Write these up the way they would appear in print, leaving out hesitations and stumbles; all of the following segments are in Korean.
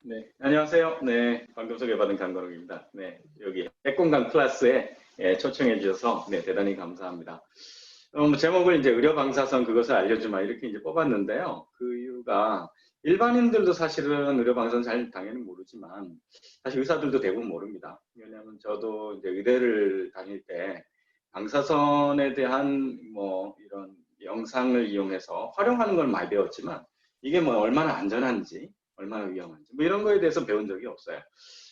네, 안녕하세요. 네, 방금 소개받은 강건욱입니다. 네, 여기 핵공간 클래스에 초청해 주셔서 네, 대단히 감사합니다. 제목을 이제 의료 방사선 그것을 알려주마 이렇게 이제 뽑았는데요. 그 이유가 일반인들도 사실은 의료 방사선 잘 당연히 모르지만 사실 의사들도 대부분 모릅니다. 왜냐하면 저도 이제 의대를 다닐 때 방사선에 대한 뭐 이런 영상을 이용해서 활용하는 걸 많이 배웠지만 이게 뭐 얼마나 안전한지 얼마나 위험한지 뭐 이런 거에 대해서 배운 적이 없어요.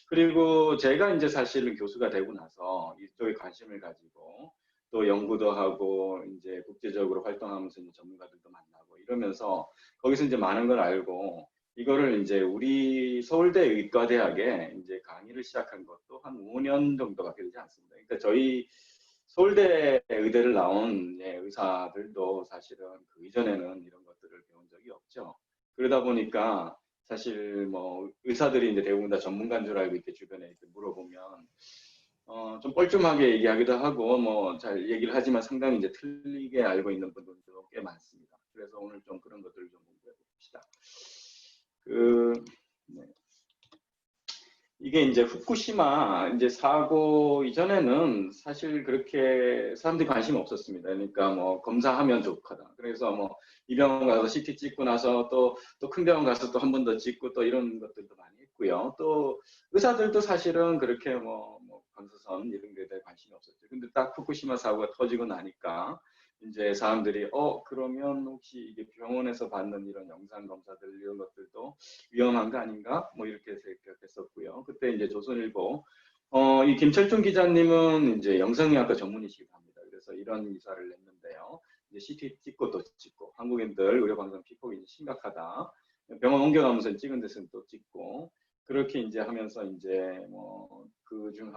그리고 제가 이제 사실은 교수가 되고 나서 이쪽에 관심을 가지고 또 연구도 하고 이제 국제적으로 활동하면서 이제 전문가들도 만나고 이러면서 거기서 이제 많은 걸 알고 이거를 이제 우리 서울대 의과대학에 이제 강의를 시작한 것도 한 5년 정도가 되지 않습니다. 그러니까 저희 서울대 의대를 나온 의사들도 사실은 그 이전에는 이런 것들을 배운 적이 없죠. 그러다 보니까 사실 뭐 의사들이 이제 대부분 다 전문가인 줄 알고 이렇게 주변에 이렇게 물어보면 좀 뻘쭘하게 얘기하기도 하고 뭐 잘 얘기를 하지만 상당히 이제 틀리게 알고 있는 분들도 꽤 많습니다. 그래서 오늘 좀 그런 것들을 좀 공부해 봅시다. 그 네. 이게 이제 후쿠시마 이제 사고 이전에는 사실 그렇게 사람들이 관심이 없었습니다. 그러니까 뭐 검사하면 좋거든. 그래서 뭐 이 병원 가서 CT 찍고 나서 또 큰 병원 가서 또 한 번 더 찍고 또 이런 것들도 많이 했고요. 또 의사들도 사실은 그렇게 뭐 방사선 이런 거에 대해 관심이 없었죠. 근데 딱 후쿠시마 사고가 터지고 나니까 이제 사람들이 그러면 혹시 이게 병원에서 받는 이런 영상 검사들 이런 것들도 위험한 거 아닌가? 뭐 이렇게 생각했었고요. 그때 이제 조선일보 이 김철중 기자님은 이제 영상의학과 전문의시기도 합니다. 그래서 이런 기사를 냈는데요. 이제 CT 찍고 또 찍고 한국인들 의료방송 피폭이 심각하다. 병원 옮겨가면서 찍은 데서는 또 찍고 그렇게 이제 하면서 이제 뭐 그중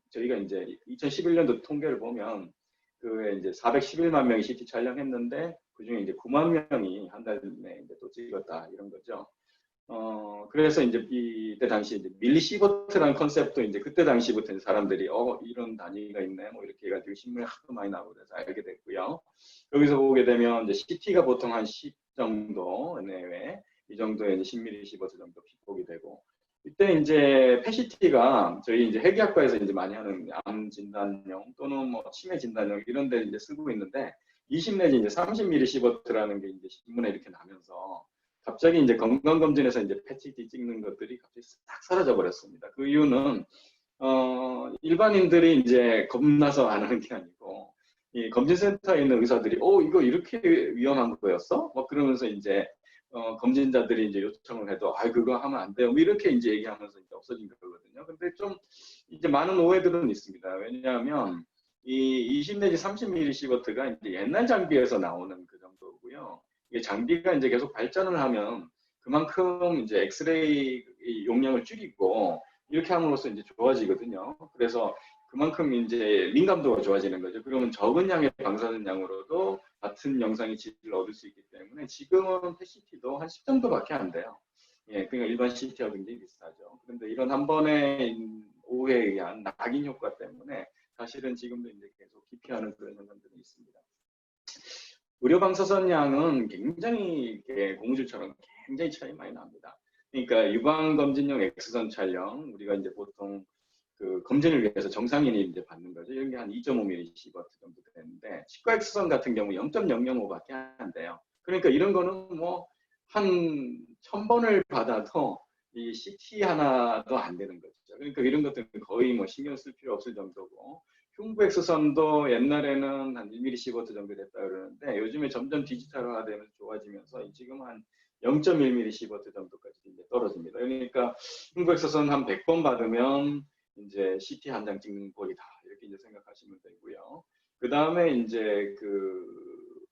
저희가 이제 2011년도 통계를 보면 그 이제 411만 명이 CT 촬영했는데 그 중에 이제 9만 명이 한 달 내에 이제 또 찍었다 이런 거죠. 그래서 이제 이때 당시 이제 밀리시버트라는 컨셉도 이제 그때 당시부터 사람들이 이런 단위가 있네 뭐 이렇게 해가지고 신문에 하도 많이 나오고 그래서 알게 됐고요. 여기서 보게 되면 이제 CT가 보통 한 10 정도 내외 이 정도의 이제 10밀리시버트 정도 피폭이 되고 이때 이제 PET-CT가 저희 이제 핵의학과에서 이제 많이 하는 암 진단용 또는 뭐 치매 진단용 이런 데 이제 쓰고 있는데 20 내지 이제 30밀리시버트라는 게 이제 신문에 이렇게 나면서 갑자기 이제 건강검진에서 이제 PET-CT 찍는 것들이 갑자기 싹 사라져 버렸습니다. 그 이유는 일반인들이 이제 겁나서 안 하는 게 아니고 이 검진센터에 있는 의사들이 이거 이렇게 위험한 거였어? 뭐 그러면서 이제 검진자들이 이제 요청을 해도 그거 하면 안 돼요. 뭐 이렇게 이제 얘기하면서 이제 없어진 거거든요. 근데 좀 이제 많은 오해들은 있습니다. 왜냐하면 이 20 내지 30밀리시버트가 이제 옛날 장비에서 나오는 그 정도고요. 이게 장비가 이제 계속 발전을 하면 그만큼 이제 엑스레이 용량을 줄이고 이렇게 함으로써 이제 좋아지거든요. 그래서 그만큼 이제 민감도가 좋아지는 거죠. 그러면 적은 양의 방사선 양으로도 같은 영상의 질을 얻을 수 있기 때문에 지금은 PET-CT도 한 10 정도밖에 안 돼요. 예, 그러니까 일반 CT와 굉장히 비슷하죠. 그런데 이런 한 번의 오해에 의한 낙인 효과 때문에 사실은 지금도 이제 계속 기피하는 그런 현상들이 있습니다. 의료 방사선 양은 굉장히 고무줄처럼 굉장히 차이 많이 납니다. 그러니까 유방 검진용 엑스선 촬영 우리가 이제 보통 그 검진을 위해서 정상인이 이제 받는 거죠. 이런 게 한 2.5mSv 정도 되는데 치과 엑스선 같은 경우 0.005밖에 안 돼요. 그러니까 이런 거는 뭐 한 1000번을 받아도 이 CT 하나도 안 되는 거죠. 그러니까 이런 것들은 거의 뭐 신경 쓸 필요 없을 정도고 흉부 엑스선도 옛날에는 한 1mSv 정도 됐다 그러는데 요즘에 점점 디지털화되면서 좋아지면서 지금 한 0.1mSv 정도까지 이제 떨어집니다. 그러니까 흉부 엑스선 한 100번 받으면 이제 CT 한 장 찍는 꼴이다 이렇게 이제 생각하시면 되고요. 그 다음에 이제 그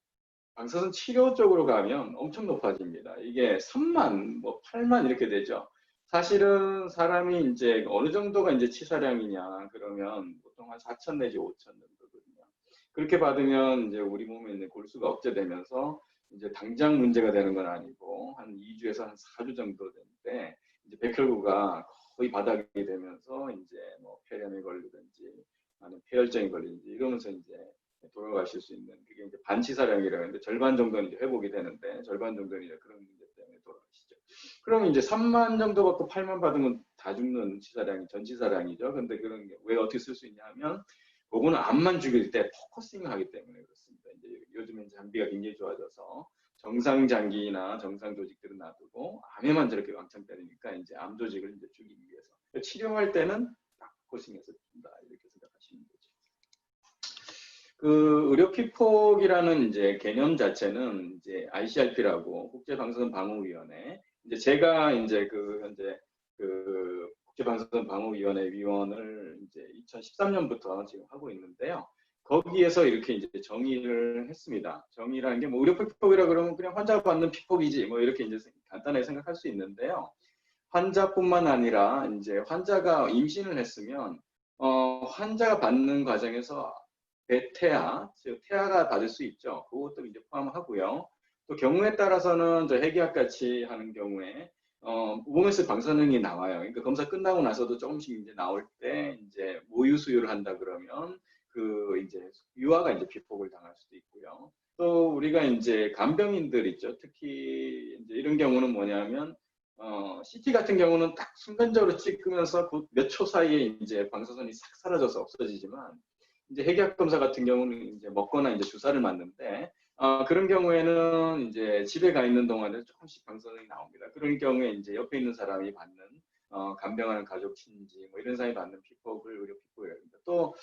방사선 치료 쪽으로 가면 엄청 높아집니다. 이게 3만, 뭐 8만 이렇게 되죠. 사실은 사람이 이제 어느 정도가 이제 치사량이냐 그러면 보통 한 4천 내지 5천 정도거든요. 그렇게 받으면 이제 우리 몸에 있는 골수가 억제되면서 이제 당장 문제가 되는 건 아니고 한 2주에서 한 4주 정도 되는데 이제 백혈구가 거의 바닥이 되면서 이제 뭐 폐렴에 걸리든지 아니면 폐혈증에 걸리든지 이러면서 이제 돌아가실 수 있는 그게 이제 반치사량이라고 하는데 절반 정도는 이제 회복이 되는데 절반 정도는 이제 그런 문제 때문에 돌아가시죠. 그러면 이제 3만 정도 받고 8만 받으면 다 죽는 치사량이 전치사량이죠. 근데 그런 게 왜 어떻게 쓸 수 있냐 하면 그거는 암만 죽일 때 포커싱을 하기 때문에 그렇습니다. 이제 요즘엔 장비가 굉장히 좋아져서 정상 장기나 정상 조직들은 놔두고 암에만 저렇게 왕창 때리니까 이제 암 조직을 이제 죽이기 위해서 치료할 때는 딱 포커싱해서 준다 이렇게 생각하시면 되죠. 그 의료 피폭이라는 이제 개념 자체는 이제 ICRP라고 국제방사선 방어위원회 이제 제가 이제 그 현재 그 국제방사선 방어위원회 위원을 이제 2013년부터 지금 하고 있는데요. 거기에서 이렇게 이제 정의를 했습니다. 정의라는 게 뭐 의료 피폭이라 그러면 그냥 환자가 받는 피폭이지 뭐 이렇게 이제 간단하게 생각할 수 있는데요. 환자뿐만 아니라 이제 환자가 임신을 했으면 환자가 받는 과정에서 배태아, 즉 태아가 받을 수 있죠. 그것도 이제 포함하고요. 또 경우에 따라서는 저 핵의학 같이 하는 경우에 몸에서 방사능이 나와요. 그러니까 검사 끝나고 나서도 조금씩 이제 나올 때 이제 모유 수유를 한다 그러면 그 이제 유아가 이제 피폭을 당할 수도 있고요. 또 우리가 이제 간병인들 있죠. 특히 이제 이런 경우는 뭐냐면 CT 같은 경우는 딱 순간적으로 찍으면서 그 몇 초 사이에 이제 방사선이 싹 사라져서 없어지지만 이제 핵약 검사 같은 경우는 이제 먹거나 이제 주사를 맞는데 그런 경우에는 이제 집에 가 있는 동안에 조금씩 방사선이 나옵니다. 그런 경우에 이제 옆에 있는 사람이 받는 간병하는 가족 친지 뭐 이런 사람이 받는 피폭을 의료 피폭이라고 합니다. 또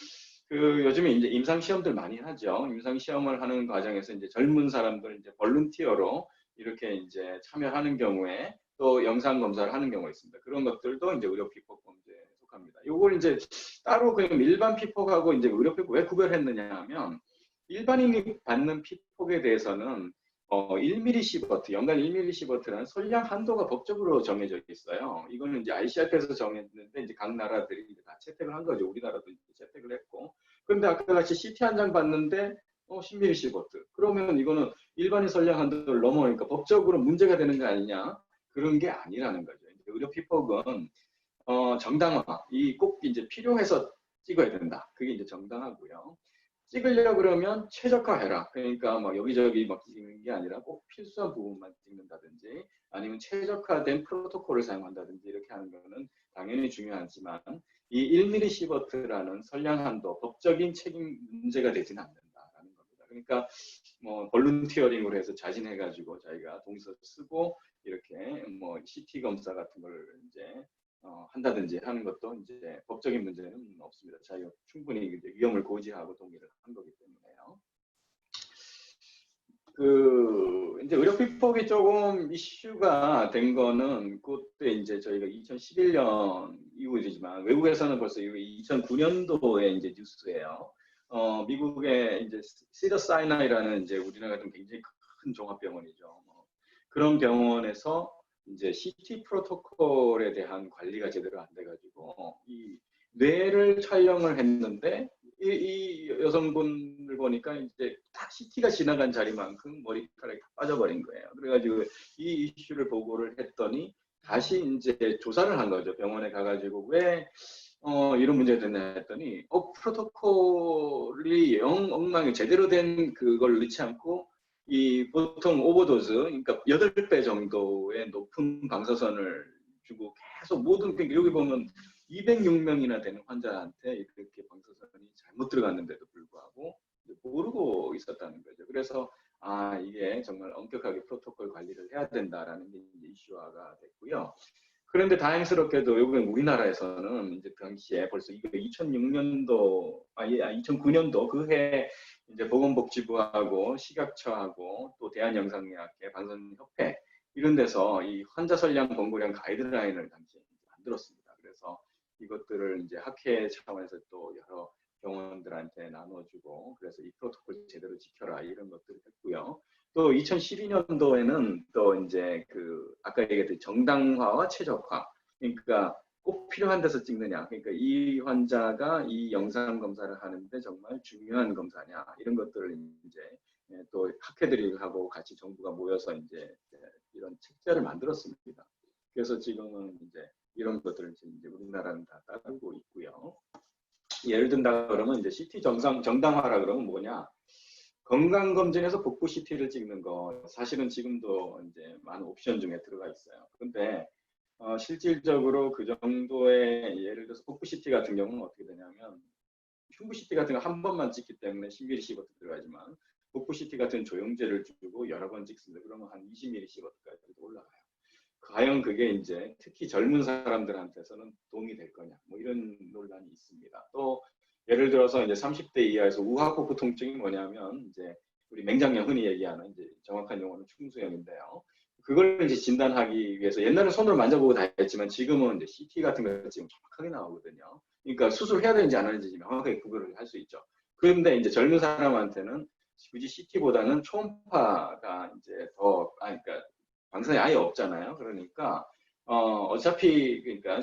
그 요즘에 이제 임상 시험들 많이 하죠. 임상 시험을 하는 과정에서 이제 젊은 사람들 이제 볼런티어로 이렇게 이제 참여하는 경우에 또 영상 검사를 하는 경우가 있습니다. 그런 것들도 이제 의료 피폭 범죄에 속합니다. 이걸 이제 따로 그냥 일반 피폭하고 이제 의료 피폭 왜 구별했느냐 하면 일반인이 받는 피폭에 대해서는 1mSv, 연간 1mSv라는 선량 한도가 법적으로 정해져 있어요. 이거는 이제 ICRP에서 정했는데 이제 각 나라들이 이제 다 채택을 한 거죠. 우리나라도 이제 채택을 했고. 그런데 아까 같이 CT 한 장 받는데 10mSv. 그러면 이거는 일반인 선량 한도를 넘어오니까 법적으로 문제가 되는 거 아니냐? 그런 게 아니라는 거죠. 의료 피폭은 정당화, 이 꼭 이제 필요해서 찍어야 된다. 그게 이제 정당하고요. 찍으려 그러면 최적화해라. 그러니까 막 여기저기 막 찍는 게 아니라 꼭 필수한 부분만 찍는다든지 아니면 최적화된 프로토콜을 사용한다든지 이렇게 하는 거는 당연히 중요하지만 이 1mSv라는 선량 한도, 법적인 책임 문제가 되지는 않는다라는 겁니다. 그러니까 뭐 볼런티어링으로 해서 자진해가지고 자기가 동의서 쓰고 이렇게 뭐 CT 검사 같은 걸 이제 한다든지 하는 것도 이제 법적인 문제는 없습니다. 자기가 충분히 이제 위험을 고지하고 동의를 한 거기 때문에요. 그 이제 의료 피폭이 조금 이슈가 된 거는 그때 이제 저희가 2011년 이후이지만 외국에서는 벌써 2009년도에 이제 뉴스예요. 미국의 이제 시더사이나이라는 이제 우리나라 같은 굉장히 큰 종합병원이죠. 그런 병원에서 이제 CT 프로토콜에 대한 관리가 제대로 안 돼가지고 이 뇌를 촬영을 했는데 이 여성분을 보니까 이제 딱 CT가 지나간 자리만큼 머리카락이 빠져버린 거예요. 그래가지고 이 이슈를 보고를 했더니 다시 이제 조사를 한 거죠. 병원에 가가지고 왜 이런 문제가 됐나 했더니 프로토콜이 영 엉망이 제대로 된 그걸 넣지 않고 이 보통 오버도즈, 그러니까 8배 정도의 높은 방사선을 주고 계속 모든, 여기 보면 206명이나 되는 환자한테 이렇게 방사선이 잘못 들어갔는데도 불구하고 모르고 있었다는 거죠. 그래서 이게 정말 엄격하게 프로토콜 관리를 해야 된다라는 게 이제 이슈화가 됐고요. 그런데 다행스럽게도 여기 우리나라에서는 이제 당시에 벌써 이거 2006년도, 2009년도 그해 이제 보건복지부하고 식약처하고 또 대한영상의학회, 방사선협회 이런 데서 이 환자 선량 권고량 가이드라인을 당시에 만들었습니다. 그래서 이것들을 이제 학회 차원에서 또 여러 병원들한테 나눠주고 그래서 이 프로토콜 제대로 지켜라 이런 것들을 했고요. 또 2012년도에는 또 이제 그 아까 얘기했던 정당화와 최적화, 그러니까 꼭 필요한 데서 찍느냐, 그러니까 이 환자가 이 영상 검사를 하는데 정말 중요한 검사냐 이런 것들을 이제 또 학회들하고 같이 정부가 모여서 이제 이런 책자를 만들었습니다. 그래서 지금은 이제 이런 것들을 이제 우리나라는 다 따르고 있고요. 예를 든다 그러면 이제 CT 정당화라 그러면 뭐냐? 건강검진에서 복부 CT를 찍는 거 사실은 지금도 이제 많은 옵션 중에 들어가 있어요. 근데 실질적으로 그 정도의 예를 들어서 복부 CT 같은 경우는 어떻게 되냐면 흉부 CT 같은 거 한 번만 찍기 때문에 10ml 들어가지만 복부 CT 같은 조영제를 주고 여러 번 찍습니다. 그러면 한 20ml까지 올라가요. 과연 그게 이제 특히 젊은 사람들한테서는 도움이 될 거냐, 뭐 이런 논란이 있습니다. 또 예를 들어서 이제 30대 이하에서 우하복부 통증이 뭐냐면 이제 우리 맹장염 흔히 얘기하는 이제 정확한 용어는 충수염인데요. 그걸 이제 진단하기 위해서 옛날에 손으로 만져보고 다 했지만 지금은 이제 CT 같은 거 지금 정확하게 나오거든요. 그러니까 수술해야 되는지 안 하는지 명확하게 구별을 할 수 있죠. 그런데 이제 젊은 사람한테는 굳이 CT보다는 초음파가 이제 더, 그러니까 방사선이 아예 없잖아요. 그러니까 어차피 그러니까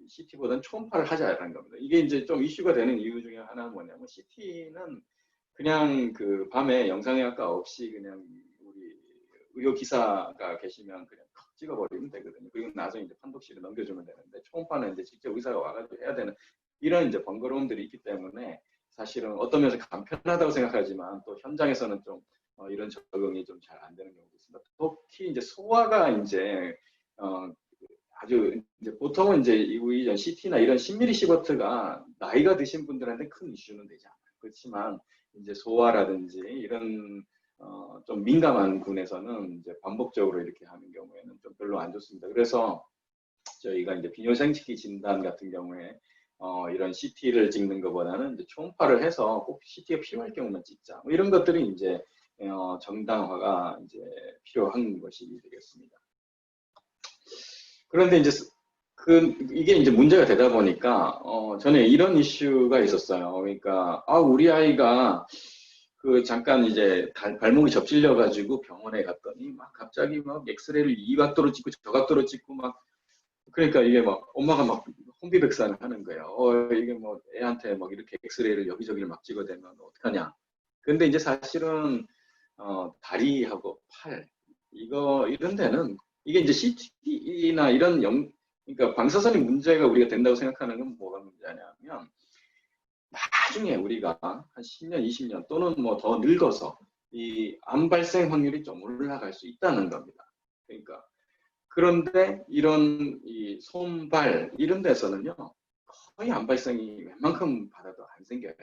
CT보다는 초음파를 하자라는 겁니다. 이게 이제 좀 이슈가 되는 이유 중에 하나는 뭐냐면 CT는 그냥 그 밤에 영상의학과 없이 그냥 우리 의료 기사가 계시면 그냥 찍어버리면 되거든요. 그리고 나중에 이제 판독실에 넘겨주면 되는데 초음파는 이제 직접 의사가 와가지고 해야 되는 이런 이제 번거로움들이 있기 때문에 사실은 어떤 면에서 간편하다고 생각하지만 또 현장에서는 좀 이런 적응이 좀 잘 안 되는 경우도 있습니다. 특히 이제 소화가 이제 아주 이제 보통은 이제 이전 CT나 이런 10mm 시버트가 나이가 드신 분들한테 큰 이슈는 되지 않아요. 그렇지만 이제 소화라든지 이런 좀 민감한 군에서는 이제 반복적으로 이렇게 하는 경우에는 좀 별로 안 좋습니다. 그래서 저희가 이제 비뇨생식기 진단 같은 경우에 이런 CT를 찍는 것보다는 이제 초음파를 해서 꼭 CT가 필요할 경우만 찍자. 뭐 이런 것들이 이제 정당화가 이제 필요한 것이 되겠습니다. 그런데 이제 이게 이제 문제가 되다 보니까 전에 이런 이슈가 있었어요. 그러니까 우리 아이가 그 잠깐 이제 발목이 접질려 가지고 병원에 갔더니 막 갑자기 막 엑스레이를 이 각도로 찍고 저 각도로 찍고 막 그러니까 이게 막 엄마가 막 혼비백산을 하는 거예요. 이게 뭐 애한테 막 이렇게 엑스레이를 여기저기를 막 찍어대면 어떡하냐. 근데 이제 사실은 다리하고 팔 이런 데는 이게 이제 CT나 이런 그러니까 방사선이 문제가 우리가 된다고 생각하는 건 뭐가 문제냐면 나중에 우리가 한 10년, 20년 또는 뭐 더 늙어서 이 암 발생 확률이 좀 올라갈 수 있다는 겁니다. 그러니까 그런데 이런 이 손발 이런 데서는요 거의 암 발생이 웬만큼 받아도 안 생겨요.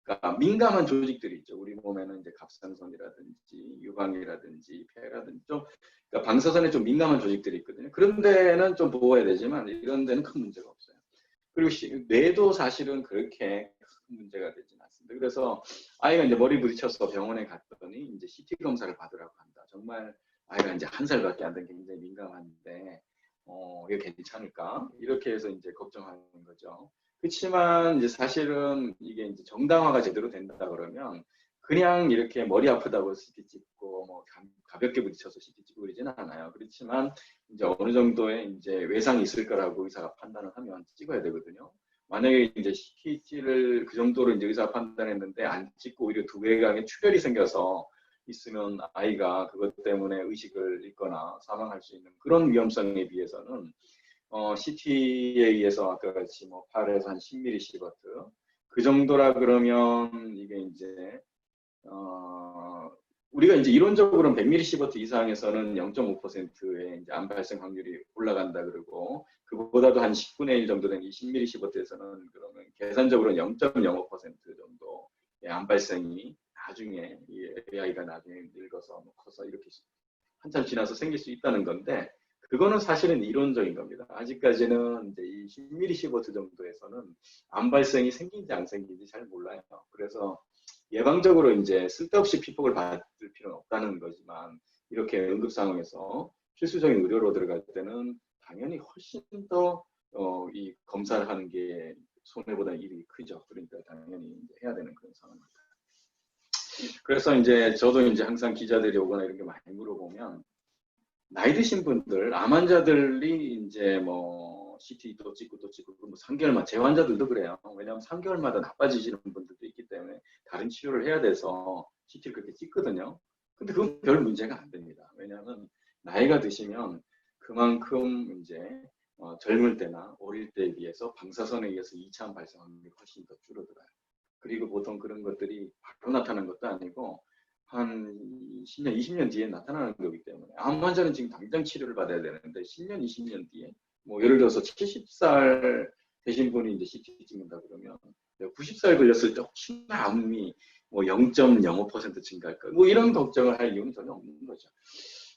그러니까 민감한 조직들이 있죠. 우리 몸에는 이제 갑상선이라든지 유방이라든지 폐라든지 좀 그러니까 방사선에 좀 민감한 조직들이 있거든요. 그런 데는 좀 보호해야 되지만 이런 데는 큰 문제가 없어요. 그리고 뇌도 사실은 그렇게 큰 문제가 되지는 않습니다. 그래서 아이가 이제 머리 부딪혀서 병원에 갔더니 이제 CT 검사를 받으라고 한다. 정말 아이가 이제 1살밖에 안 된 굉장히 민감한데 이게 괜찮을까? 이렇게 해서 이제 걱정하는 거죠. 그렇지만 이제 사실은 이게 이제 정당화가 제대로 된다 그러면 그냥 이렇게 머리 아프다고 CT 찍고 뭐 가볍게 부딪혀서 CT 찍고 그러지는 않아요. 그렇지만 이제 어느 정도의 이제 외상이 있을 거라고 의사가 판단을 하면 찍어야 되거든요. 만약에 이제 CT를 그 정도로 이제 의사가 판단했는데 안 찍고 오히려 두개강에 출혈이 생겨서 있으면 아이가 그것 때문에 의식을 잃거나 사망할 수 있는 그런 위험성에 비해서는 CT에 의해서 아까 같이 뭐 8에서 한 10mm 시버트 그 정도라 그러면 이게 이제 우리가 이제 이론적으로는 100mm 시버트 이상에서는 0.5%의 이제 암 발생 확률이 올라간다 그러고 그보다도 한 10분의 1 정도 된 20mm 시버트에서는 그러면 계산적으로 0.05% 정도의 암 발생이 나중에 이 아이가 나중에 늙어서 뭐 커서 이렇게 한참 지나서 생길 수 있다는 건데 그거는 사실은 이론적인 겁니다. 아직까지는 이제 이 10mm 시버트 정도에서는 암 발생이 생긴지 안 생긴지 잘 몰라요. 그래서 예방적으로 이제 쓸데없이 피폭을 받을 필요는 없다는 거지만 이렇게 응급 상황에서 필수적인 의료로 들어갈 때는 당연히 훨씬 더 이 검사를 하는 게 손해보다 일이 크죠. 그러니까 당연히 이제 해야 되는 그런 상황입니다. 그래서 이제 저도 이제 항상 기자들이 오거나 이런 게 많이 물어보면 나이 드신 분들, 암 환자들이 이제 뭐 CT 또 찍고 또 찍고 뭐 3개월만 제 환자들도 그래요. 왜냐하면 3개월마다 나빠지시는 분들도 있기 때문에 다른 치료를 해야 돼서 CT를 그렇게 찍거든요. 근데 그건 별 문제가 안 됩니다. 왜냐하면 나이가 드시면 그만큼 이제 젊을 때나 어릴 때에 비해서 방사선에 의해서 2차 암 발생 확률이 훨씬 더 줄어들어요. 그리고 보통 그런 것들이 바로 나타나는 것도 아니고 한 10년, 20년 뒤에 나타나는 거기 때문에 암 환자는 지금 당장 치료를 받아야 되는데 10년, 20년 뒤에 뭐 예를 들어서 70살 되신 분이 이제 CT 찍는다 그러면 90살 걸렸을 때 혹시나 암이 뭐 0.05% 증가할까 뭐 이런 걱정을 할 이유는 전혀 없는 거죠.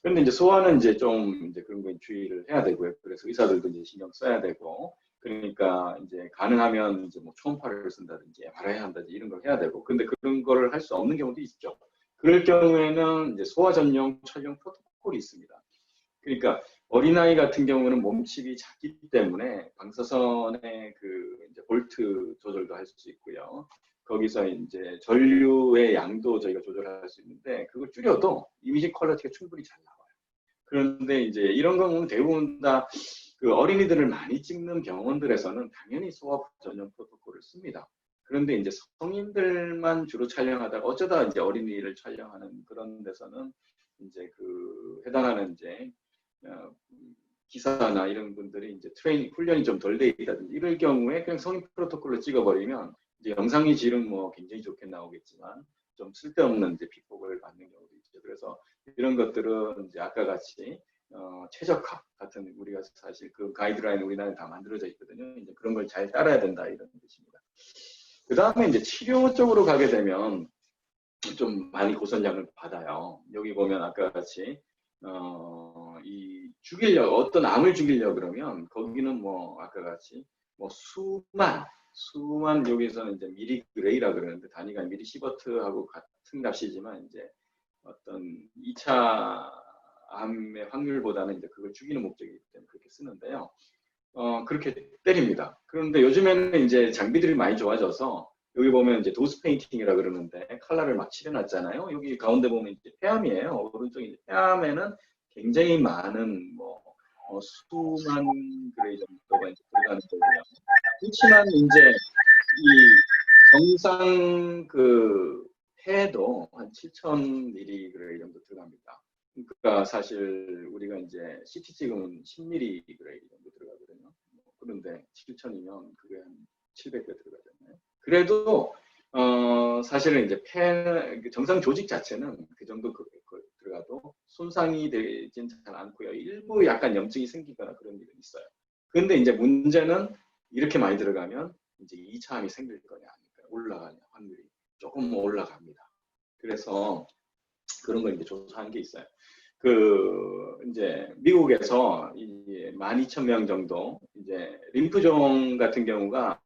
그런데 이제 소아는 이제 좀 이제 그런 거에 주의를 해야 되고요. 그래서 의사들도 이제 신경 써야 되고 그러니까 이제 가능하면 이제 뭐 초음파를 쓴다든지 MRI 한다든지 이런 걸 해야 되고 근데 그런 거를 할 수 없는 경우도 있죠. 그럴 경우에는 이제 소아 전용 촬영 프로토콜이 있습니다. 그러니까 어린아이 같은 경우는 몸집이 작기 때문에 방사선의 그 이제 볼트 조절도 할 수 있고요. 거기서 이제 전류의 양도 저희가 조절할 수 있는데 그걸 줄여도 이미지 퀄리티가 충분히 잘 나와요. 그런데 이제 이런 경우는 대부분 다 그 어린이들을 많이 찍는 병원들에서는 당연히 소아 전용 프로토콜을 씁니다. 그런데 이제 성인들만 주로 촬영하다가 어쩌다 이제 어린이를 촬영하는 그런 데서는 이제 그 해당하는 이제 어, 기사나 이런 분들이 이제 트레이닝 훈련이 좀 덜 돼 있다든지 이럴 경우에 그냥 성인 프로토콜로 찍어버리면 이제 영상의 질은 뭐 굉장히 좋게 나오겠지만 좀 쓸데없는 이제 비폭을 받는 경우도 있죠. 그래서 이런 것들은 이제 아까 같이 최적화 같은 우리가 사실 그 가이드라인 우리나라에 다 만들어져 있거든요. 이제 그런 걸 잘 따라야 된다 이런 뜻입니다. 그 다음에 이제 치료 쪽으로 가게 되면 좀 많이 고선량을 받아요. 여기 보면 아까 같이 이 죽이려 어떤 암을 죽이려 그러면 거기는 뭐 아까 같이 뭐 수만 여기서는 이제 미리그레이라 그러는데 단위가 미리시버트하고 같은 값이지만 이제 어떤 2차 암의 확률보다는 이제 그걸 죽이는 목적이기 때문에 그렇게 쓰는데요. 그렇게 때립니다. 그런데 요즘에는 이제 장비들이 많이 좋아져서 여기 보면 이제 도스 페인팅이라 그러는데 컬러를 막 칠해놨잖아요. 여기 가운데 보면 이제 폐암이에요. 오른쪽에 이제 폐암에는 굉장히 많은 뭐 수만 그레이 정도가 이제 들어가는 거고요. 그렇지만 이제 이 정상 그 폐도 한 7,000mg 정도 들어갑니다. 그러니까 사실 우리가 이제 CT 찍으면 10mg 정도 들어가거든요. 그런데 7,000이면 그게 한 700배 들어가잖아요. 그래도 사실은 이제 정상 조직 자체는 그 정도 들어가도 손상이 되진 잘 않고요. 일부 약간 염증이 생기거나 그런 일은 있어요. 그런데 이제 문제는 이렇게 많이 들어가면 이제 2차 암이 생길 거냐 아닐까 올라가냐 확률이 조금 올라갑니다. 그래서 그런 걸 이제 조사한 게 있어요. 그 이제 미국에서 12,000명 정도 이제 림프종 같은 경우가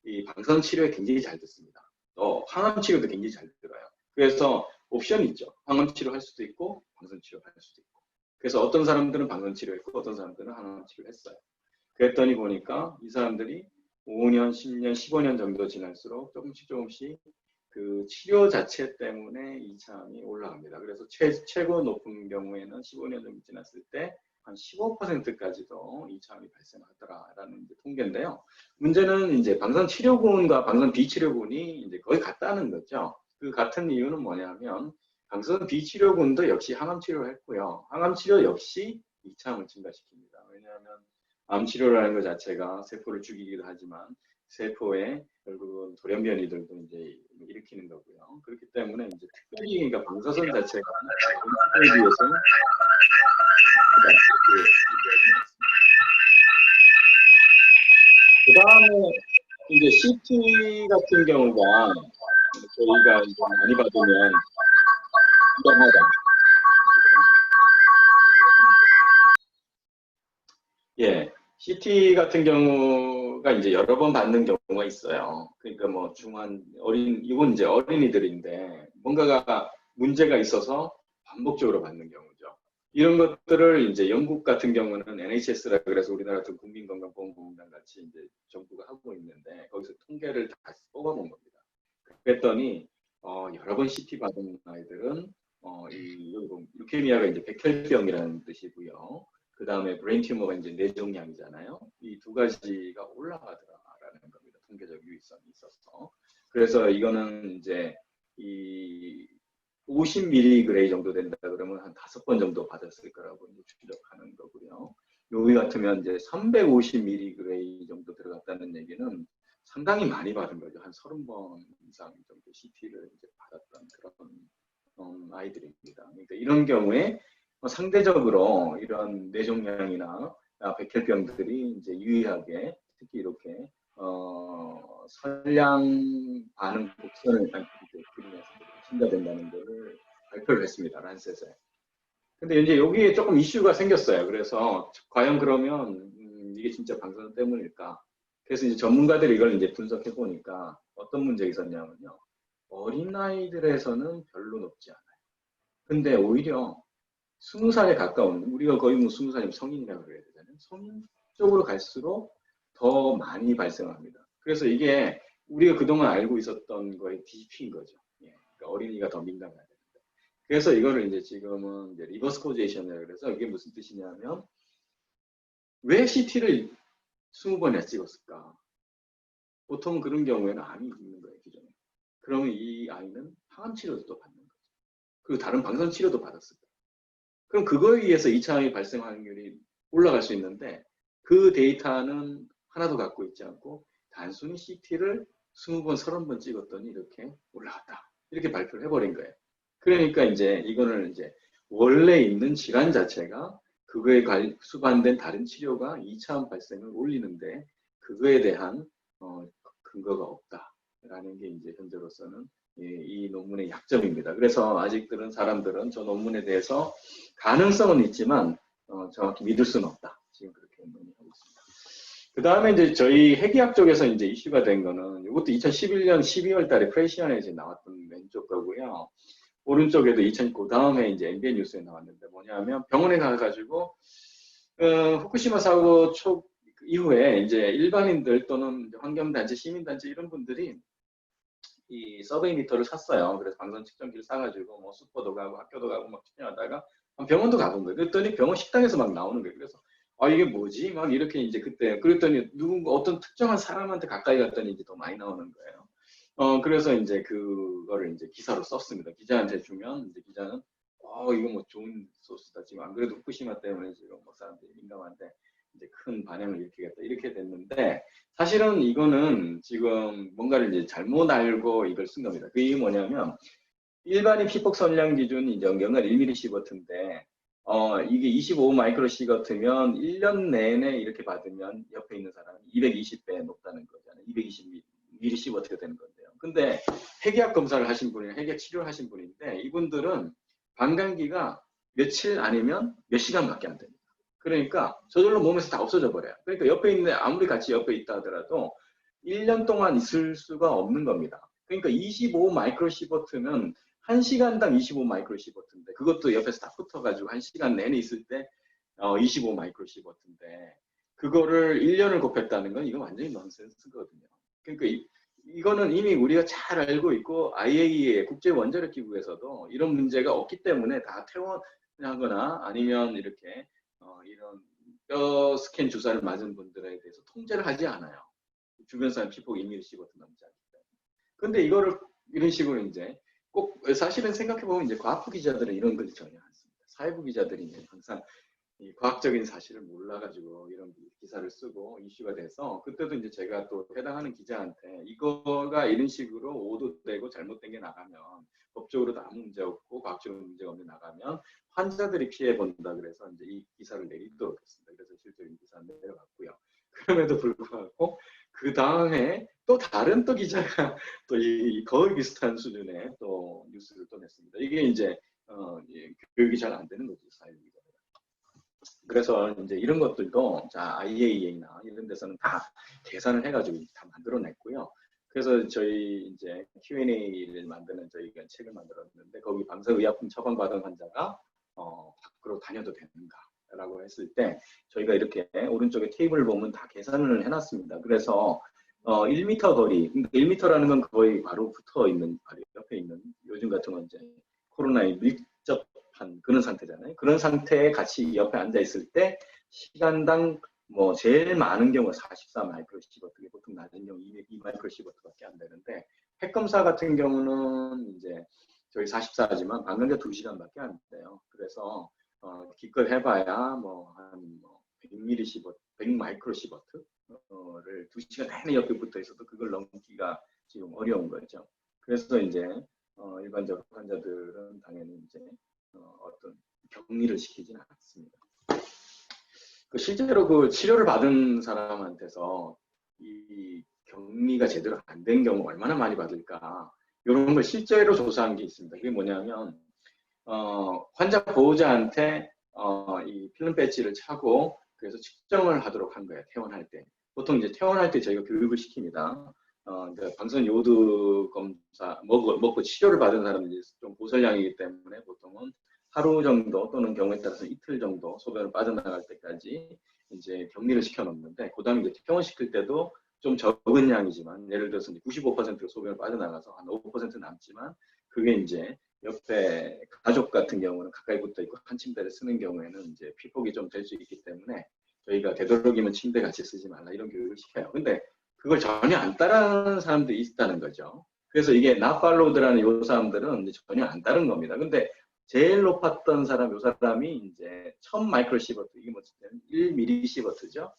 이 방사선 치료에 굉장히 잘 듣습니다. 또 항암 치료도 굉장히 잘 들어요. 그래서 옵션이 있죠. 항암 치료 할 수도 있고 방사선 치료 할 수도 있고. 그래서 어떤 사람들은 방사선 치료했고 어떤 사람들은 항암 치료를 했어요. 그랬더니 보니까 이 사람들이 5년, 10년, 15년 정도 지날수록 조금씩 그 치료 자체 때문에 이차암이 올라갑니다. 그래서 최고 높은 경우에는 15년 정도 지났을 때 한 15%까지도 이차암이 발생하더라라는 통계인데요. 문제는 이제 방사선 치료군과 방사선 비치료군이 이제 거의 같다는 거죠. 그 같은 이유는 뭐냐면 방사선 비치료군도 역시 항암 치료를 했고요. 항암 치료 역시 이차암을 증가시킵니다. 왜냐하면 암 치료라는 것 자체가 세포를 죽이기도 하지만 세포에 결국은 돌연변이들도 이제 일으키는 거고요. 그렇기 때문에 이제 특별히 그러니까 방사선 자체가 치료에 비해서는 그 다음에 이제 CT 같은 경우가 저희가 이제 많이 받으면 위험하다. 예, CT 같은 경우가 이제 여러 번 받는 경우가 있어요. 그러니까 뭐 이건 이제 어린이들인데 뭔가가 문제가 있어서 반복적으로 받는 경우죠. 이런 것들을 이제 영국 같은 경우는 NHS라 그래서 우리나라 같은 국민건강보험공단 같이 이제 정부가 하고 있는데 거기서 통계를 다 뽑아본 겁니다. 그랬더니 여러 번 CT 받은 아이들은 여기 보면 루케미아가 이제 백혈병이라는 뜻이고요. 그 다음에 브레인 튜머가 이제 뇌종양이잖아요. 이 두 가지가 올라가더라라는 겁니다. 통계적 유의성이 있어서. 그래서 이거는 이제 이 50mg 정도 된다 그러면 한 5번 정도 받았을 거라고 이제 추적하는 거고요. 여기 같으면 이제 350mg 정도 들어갔다는 얘기는 상당히 많이 받은 거죠. 한 30번 이상 정도 CT를 이제 받았던 그런 아이들입니다. 그러니까 이런 경우에 상대적으로 이런 뇌종양이나 백혈병들이 이제 유의하게 특히 이렇게 선량 반응 곡선을 그리면서 증가된다는 것을 발표를 했습니다. 란셋에. 근데 이제 여기에 조금 이슈가 생겼어요. 그래서 과연 그러면 이게 진짜 방사선 때문일까? 그래서 이제 전문가들이 이걸 이제 분석해 보니까 어떤 문제가 있었냐면요. 어린아이들에서는 별로 높지 않아요. 근데 오히려 20살에 가까운, 우리가 거의 뭐 20살이면 성인이라고 그래야 되잖아요. 성인 쪽으로 갈수록 더 많이 발생합니다. 그래서 이게 우리가 그동안 알고 있었던 거의 뒤집힌 거죠. 예, 그러니까 어린이가 더 민감해야 됩니다. 그래서 이거를 이제 지금은 이제 리버스 코제이션이라고 그래서 이게 무슨 뜻이냐면 왜 CT를 20번이나 찍었을까? 보통 그런 경우에는 암이 있는 거예요, 기존에. 그러면 이 아이는 항암 치료도 또 받는 거죠. 그리고 다른 방사선 치료도 받았을 거예요. 그럼 그거에 의해서 2차암이 발생 확률이 올라갈 수 있는데 그 데이터는 하나도 갖고 있지 않고 단순히 CT를 20번, 30번 찍었더니 이렇게 올라갔다. 이렇게 발표를 해버린 거예요. 그러니까 이제 이거는 이제 원래 있는 질환 자체가 그거에 수반된 다른 치료가 2차암 발생을 올리는데 그거에 대한 근거가 없다라는 게 이제 현재로서는 이 논문의 약점입니다. 그래서 아직들은 사람들은 저 논문에 대해서 가능성은 있지만 정확히 믿을 수는 없다. 지금 그렇게 논의하고 있습니다. 그 다음에 이제 저희 핵의학 쪽에서 이제 이슈가 된 거는 이것도 2011년 12월 달에 프레시안에 이제 나왔던 왼쪽 거고요. 오른쪽에도 2009 다음에 이제 NBN 뉴스에 나왔는데 뭐냐면 병원에 가가지고 후쿠시마 사고 초 이후에 이제 일반인들 또는 환경단체, 시민단체 이런 분들이 이 서베이 미터를 샀어요. 그래서 방사선 측정기를 사가지고 뭐 슈퍼도 가고 학교도 가고 막 측정하다가 병원도 가본 거예요. 그랬더니 병원 식당에서 막 나오는 거예요. 그래서 아 이게 뭐지? 막 이렇게 이제 그때 그랬더니 누군가 어떤 특정한 사람한테 가까이 갔더니 이제 더 많이 나오는 거예요. 그래서 이제 그거를 이제 기사로 썼습니다. 기자한테 주면 이제 기자는 이거 뭐 좋은 소스다. 지금 안 그래도 후쿠시마 때문에 지금 뭐 사람들이 민감한데 이제 큰 반향을 일으키겠다 이렇게 됐는데 사실은 이거는 지금 뭔가를 이제 잘못 알고 이걸 쓴 겁니다. 그게 뭐냐면 일반인 피폭 선량 기준이 이제 연간 1mm 시버트인데 이게 25 마이크로 시버트면 1년 내내 이렇게 받으면 옆에 있는 사람이 220배 높다는 거잖아요. 220mm 시버트가 되는 건데요. 근데 핵의학 검사를 하신 분이 핵의학 치료를 하신 분인데 이분들은 방광기가 며칠 아니면 몇 시간밖에 안 됩니다. 그러니까 저절로 몸에서 다 없어져 버려요. 그러니까 옆에 있는 아무리 같이 옆에 있다 하더라도 1년 동안 있을 수가 없는 겁니다. 그러니까 25 마이크로 시버트는 1시간당 25 마이크로 시버트인데 그것도 옆에서 다 붙어가지고 1시간 내내 있을 때 25 마이크로 시버트인데 그거를 1년을 곱했다는 건 이거 완전히 넌센스거든요. 그러니까 이거는 이미 우리가 잘 알고 있고 IAEA 국제원자력기구에서도 이런 문제가 없기 때문에 다 퇴원하거나 아니면 이렇게 이런 뼈 스캔 주사를 맞은 분들에 대해서 통제를 하지 않아요. 주변 사람 피폭 1mm 시버트 넘지 않기 때문에. 근데 이거를 이런 식으로 이제 꼭 사실은 생각해보면 이제 과학부 기자들은 이런 걸 전혀 않습니다. 사회부 기자들이 항상 이 과학적인 사실을 몰라가지고 이런 기사를 쓰고 이슈가 돼서 그때도 이제 제가 또 해당하는 기자한테 이거가 이런 식으로 오도되고 잘못된 게 나가면 법적으로도 아무 문제 없고 과학적으로 문제가 없는 나가면 환자들이 피해 본다 그래서 이제 이 기사를 내리도록 했습니다. 그래서 실제로 이 기사는 내려갔고요. 그럼에도 불구하고 그 다음에 또 다른 또 기자가 또 이 거의 비슷한 수준의 또 뉴스를 또 냈습니다. 이게 이제 교육이 잘 안 되는 거죠 사회부가. 그래서 이제 이런 것들도 자 IAEA나 이런 데서는 다 계산을 해가지고 다 만들어냈고요. 그래서 저희 이제 Q&A를 만드는 저희가 책을 만들었는데 거기 방사의약품 처방받은 환자가 밖으로 다녀도 되는가라고 했을 때 저희가 이렇게 오른쪽에 테이블을 보면 다 계산을 해놨습니다. 그래서 1m 거리, 1m라는 건 거의 바로 붙어 있는, 바로 옆에 있는 요즘 같은 건 이제 코로나에 밀접한 그런 상태잖아요. 그런 상태에 같이 옆에 앉아 있을 때 시간당 뭐 제일 많은 경우 44 마이크로 시버트, 보통 낮은 경우 2 마이크로 시버트밖에 안 되는데 핵 검사 같은 경우는 이제 저희 44지만 방광계 2시간밖에 안 돼요. 그래서 기껏 해봐야 뭐한 100mm 시버트, 100 마이크로 시버트를 2시간 내내 옆에 붙어 있어도 그걸 넘기가 지금 어려운 거죠. 그래서 이제 일반적으로 환자들은 당연히 이제 어떤 격리를 시키지는 않습니다. 실제로 그 치료를 받은 사람한테서 이 격리가 제대로 안 된 경우 얼마나 많이 받을까 이런 걸 실제로 조사한 게 있습니다. 그게 뭐냐면 환자 보호자한테 이 필름 배지를 차고 그래서 측정을 하도록 한 거예요. 퇴원할 때. 보통 이제 퇴원할 때 저희가 교육을 시킵니다. 그러니까 방사선 요오드 검사 먹고 치료를 받은 사람들이 좀 고설량이기 때문에 보통은 하루 정도 또는 경우에 따라서 이틀 정도 소변을 빠져나갈 때까지 이제 격리를 시켜놓는데 그다음에 이제 퇴원시킬 때도 좀 적은 양이지만 예를 들어서 95%가 소변을 빠져나가서 한 5% 남지만 그게 이제 옆에 가족 같은 경우는 가까이 붙어 있고 한 침대를 쓰는 경우에는 이제 피폭이 좀 될 수 있기 때문에 저희가 되도록이면 침대 같이 쓰지 말라 이런 교육을 시켜요. 근데 그걸 전혀 안 따르는 사람들이 있다는 거죠. 그래서 이게 나팔로드라는 요 사람들은 전혀 안 따른 겁니다. 근데 제일 높았던 사람, 요 사람이 이제 1000 마이크로시버트, 이게 뭐 1미리시버트죠.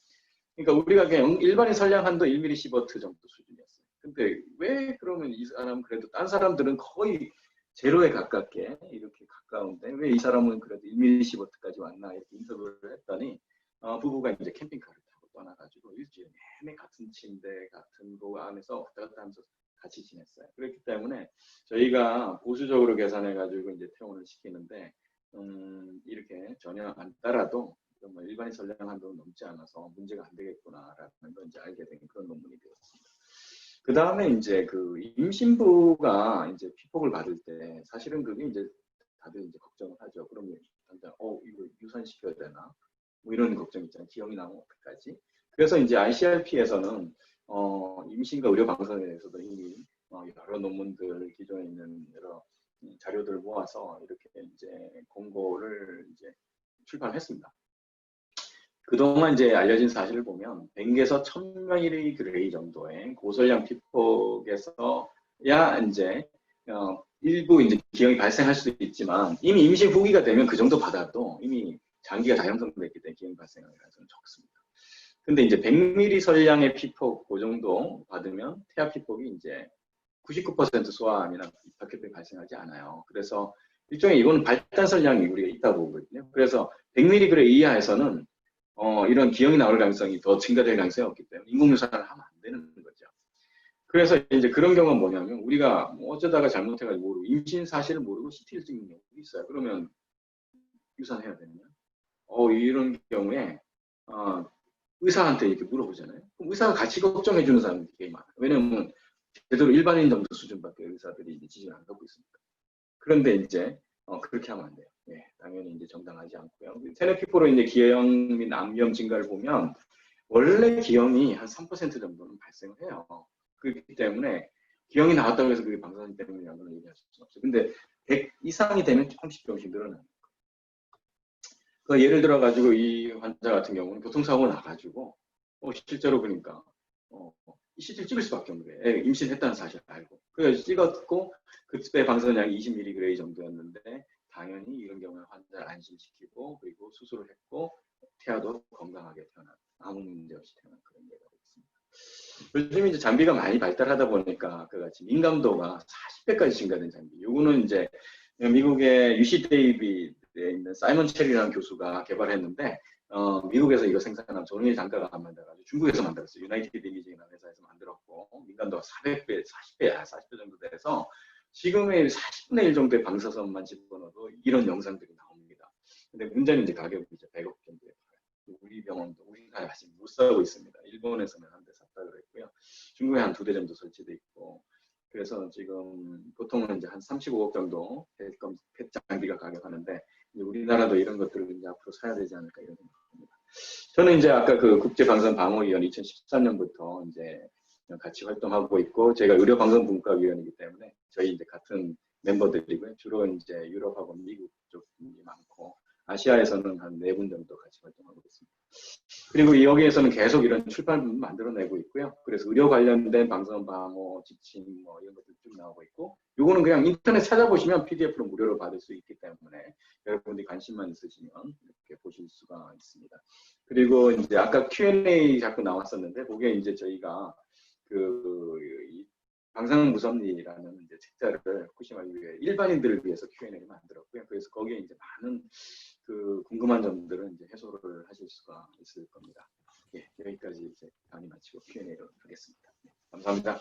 그러니까 우리가 그냥 일반인 선량한도 1미리시버트 정도 수준이었어요. 근데 왜 그러면 이 사람 그래도 딴 사람들은 거의 제로에 가깝게 이렇게 가까운데 왜 이 사람은 그래도 1미리시버트까지 왔나 이렇게 인터뷰를 했더니 부부가 이제 캠핑카를 타고 떠나가지고 일주일 내내 같은 침대, 같은 로 안에서 왔다 갔다 하면서 같이 지냈어요. 그렇기 때문에 저희가 보수적으로 계산해가지고 이제 퇴원을 시키는데 이렇게 전혀 안 따라도 뭐 일반인 선량 한도는 넘지 않아서 문제가 안 되겠구나라는 걸 이제 알게 된 그런 논문이 되었습니다. 그 다음에 이제 그 임신부가 이제 피폭을 받을 때 사실은 그게 이제 다들 이제 걱정을 하죠. 그러면 당장 이거 유산시켜야 되나? 뭐 이런 걱정 있잖아요. 기형이 나오면 어떡하지? 그래서 이제 ICRP에서는 임신과 의료 방사선에 대해서도 이미 여러 논문들 기존에 있는 여러 자료들을 모아서 이렇게 이제 공고를 이제 출판했습니다. 그동안 이제 알려진 사실을 보면 100에서 1000mg 정도의 고설량 피폭에서야 이제 일부 이제 기형이 발생할 수도 있지만 이미 임신 후기가 되면 그 정도 받아도 이미 장기가 다 형성됐기 때문에 기형이 발생할 가능성은 적습니다. 근데 이제 100ml 설량의 피폭 그 정도 받으면 태아 피폭이 이제 99% 소아암이나 박혈병이 발생하지 않아요. 그래서 일종의 이거는 발단 설량이 우리가 있다고 보거든요. 그래서 100mg 이하에서는 이런 기형이 나올 가능성이 더 증가될 가능성이 없기 때문에 인공유산을 하면 안 되는 거죠. 그래서 이제 그런 경우는 뭐냐면 우리가 뭐 어쩌다가 잘못해가지고 모르고 임신 사실을 모르고 CT를 찍는 경우도 있어요. 그러면 유산해야 되면 이런 경우에 의사한테 이렇게 물어보잖아요. 그럼 의사가 같이 걱정해주는 사람들이 되게 많아요. 왜냐면 제대로 일반인 정도 수준밖에 의사들이 이제 지지를 안 갖고 있으니까. 그런데 이제 그렇게 하면 안 돼요. 네, 당연히 이제 정당하지 않고요. 테네피포로 이제 기형 및 암위험 증가를 보면 원래 기형이 한 3% 정도는 발생을 해요. 그렇기 때문에 기형이 나왔다고 해서 그게 방사선 때문이라는 걸 얘기할 수는 없어요. 근데 100 이상이 되면 조금씩 늘어나요. 예를 들어 가지고 이 환자 같은 경우는 교통사고 나가지고 실제로 보니까 CT를 찍을 수밖에 없는 거예요. 임신했다는 사실을 알고. 그래서 찍었고 그때 방사선량이 20mg 정도였는데 당연히 이런 경우에 환자를 안심시키고 그리고 수술을 했고 태아도 건강하게 태어난 아무 문제 없이 태어난 그런 예가 있습니다. 요즘 이제 장비가 많이 발달하다 보니까 그같이 민감도가 40배까지 증가된 장비. 요거는 이제 미국의 UC 데이비드에 있는 사이먼 체리라는 교수가 개발했는데 미국에서 이거 생산한 전후의 단가가 안 만들어가지고 중국에서 만들었어요. 유나이티드 이미징이라는 회사에서 만들었고 민감도가 400배, 40배 정도 돼서 지금의 40분의 1 정도의 방사선만 집어넣어도 이런 영상들이 나옵니다. 근데 문제는 이제 가격이 이제 100억 정도에 팔아요. 우리 병원도 우리나라에 아직 못 사고 있습니다. 일본에서는 한 대 샀다 그랬고요. 중국에 한 2대 정도 설치돼 있고 그래서 지금 보통은 이제 한 35억 정도 펫 장비가 가격하는데 우리나라도 이런 것들을 이제 앞으로 사야 되지 않을까 이런 생각입니다. 저는 이제 아까 그 국제방사방호위원 2013년부터 이제 같이 활동하고 있고 제가 의료방송분과위원이기 때문에 저희 이제 같은 멤버들이고요. 주로 이제 유럽하고 미국 쪽이 많고 아시아에서는 한 4분 정도 같이 활동하고 있습니다. 그리고 여기에서는 계속 이런 출판물을 만들어내고 있고요. 그래서 의료 관련된 방사선 방호, 지침 뭐 이런 것들 쭉 나오고 있고 요거는 그냥 인터넷 찾아보시면 PDF로 무료로 받을 수 있기 때문에 여러분들이 관심만 있으시면 이렇게 보실 수가 있습니다. 그리고 이제 아까 Q&A 자꾸 나왔었는데 그게 이제 저희가 방상무섭리라는 이제 책자를 후쿠시마 이후에 일반인들을 위해서 Q&A를 만들었고요. 그래서 거기에 이제 많은 그 궁금한 점들을 이제 해소를 하실 수가 있을 겁니다. 예, 여기까지 이제 강의 마치고 Q&A로 하겠습니다. 네, 감사합니다.